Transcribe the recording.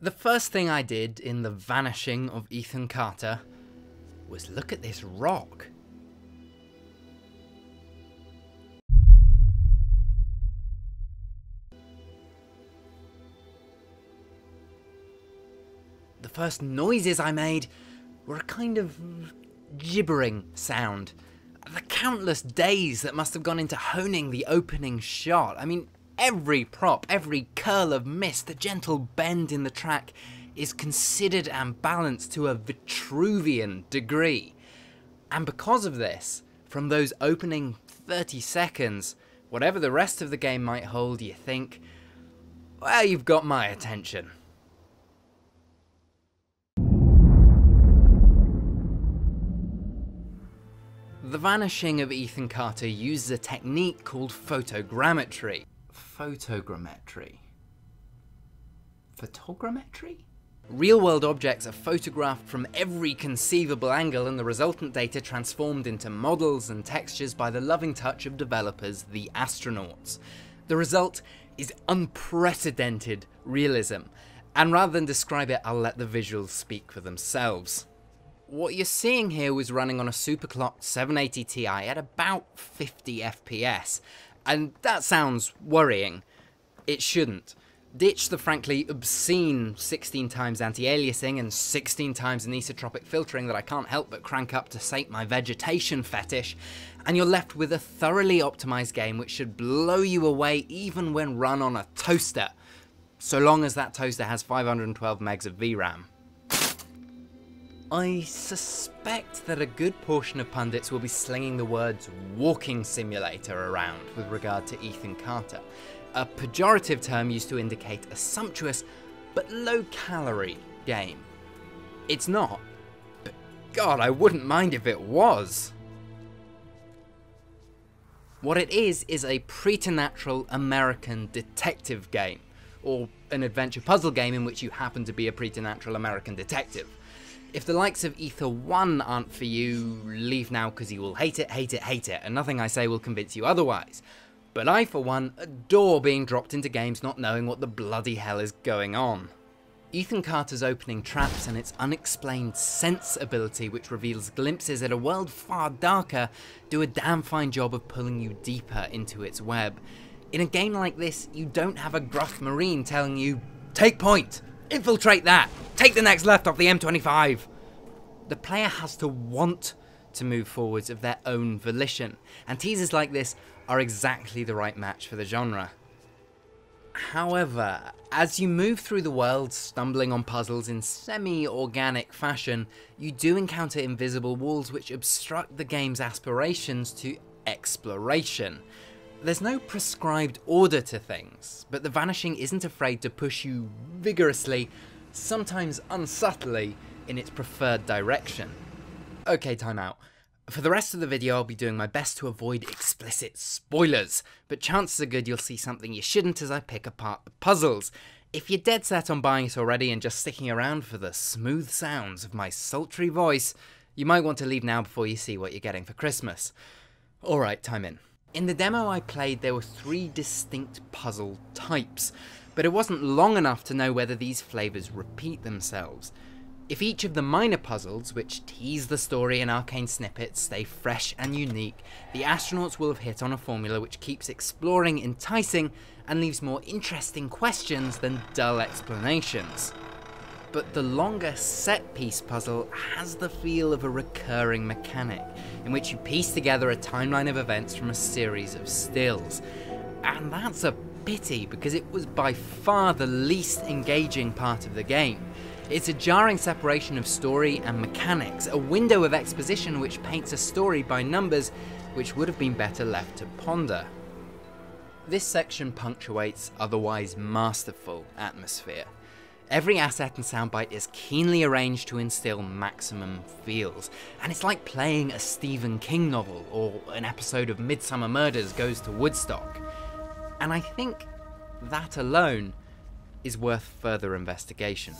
The first thing I did in The Vanishing of Ethan Carter was look at this rock. The first noises I made were a kind of gibbering sound. The countless days that must have gone into honing the opening shot. I mean, every prop, every curl of mist, the gentle bend in the track is considered and balanced to a Vitruvian degree. And because of this, from those opening 30 seconds, whatever the rest of the game might hold, you think, well, you've got my attention. The Vanishing of Ethan Carter uses a technique called photogrammetry. Photogrammetry? Real-world objects are photographed from every conceivable angle and the resultant data transformed into models and textures by the loving touch of developers, the astronauts. The result is unprecedented realism, and rather than describe it, I'll let the visuals speak for themselves. What you're seeing here was running on a superclocked 780 Ti at about 50 FPS, and that sounds worrying. It shouldn't. Ditch the frankly obscene 16 times anti-aliasing and 16 times anisotropic filtering that I can't help but crank up to sate my vegetation fetish, and you're left with a thoroughly optimized game which should blow you away even when run on a toaster, so long as that toaster has 512 megs of VRAM. I suspect that a good portion of pundits will be slinging the words walking simulator around with regard to Ethan Carter, a pejorative term used to indicate a sumptuous but low-calorie game. It's not, but God, I wouldn't mind if it was. What it is a preternatural American detective game, or an adventure puzzle game in which you happen to be a preternatural American detective. If the likes of Ether 1 aren't for you, leave now because you will hate it, and nothing I say will convince you otherwise. But I, for one, adore being dropped into games not knowing what the bloody hell is going on. Ethan Carter's opening traps and its unexplained sense ability, which reveals glimpses at a world far darker, do a damn fine job of pulling you deeper into its web. In a game like this, you don't have a gruff marine telling you, take point! Infiltrate that! Take the next left off the M25! The player has to want to move forwards of their own volition, and teasers like this are exactly the right match for the genre. However, as you move through the world, stumbling on puzzles in semi-organic fashion, you do encounter invisible walls which obstruct the game's aspirations to exploration. There's no prescribed order to things, but The Vanishing isn't afraid to push you vigorously, sometimes unsubtly, in its preferred direction. Okay, time out. For the rest of the video I'll be doing my best to avoid explicit spoilers, but chances are good you'll see something you shouldn't as I pick apart the puzzles. If you're dead set on buying it already and just sticking around for the smooth sounds of my sultry voice, you might want to leave now before you see what you're getting for Christmas. Alright, time in. In the demo I played, there were 3 distinct puzzle types, but it wasn't long enough to know whether these flavours repeat themselves. If each of the minor puzzles, which tease the story in arcane snippets, stay fresh and unique, the astronauts will have hit on a formula which keeps exploring enticing and leaves more interesting questions than dull explanations. But the longer set-piece puzzle has the feel of a recurring mechanic, in which you piece together a timeline of events from a series of stills. And that's a pity, because it was by far the least engaging part of the game. It's a jarring separation of story and mechanics, a window of exposition which paints a story by numbers which would have been better left to ponder. This section punctuates otherwise masterful atmosphere. Every asset and soundbite is keenly arranged to instill maximum feels, and it's like playing a Stephen King novel or an episode of Midsummer Murders Goes to Woodstock. And I think that alone is worth further investigation.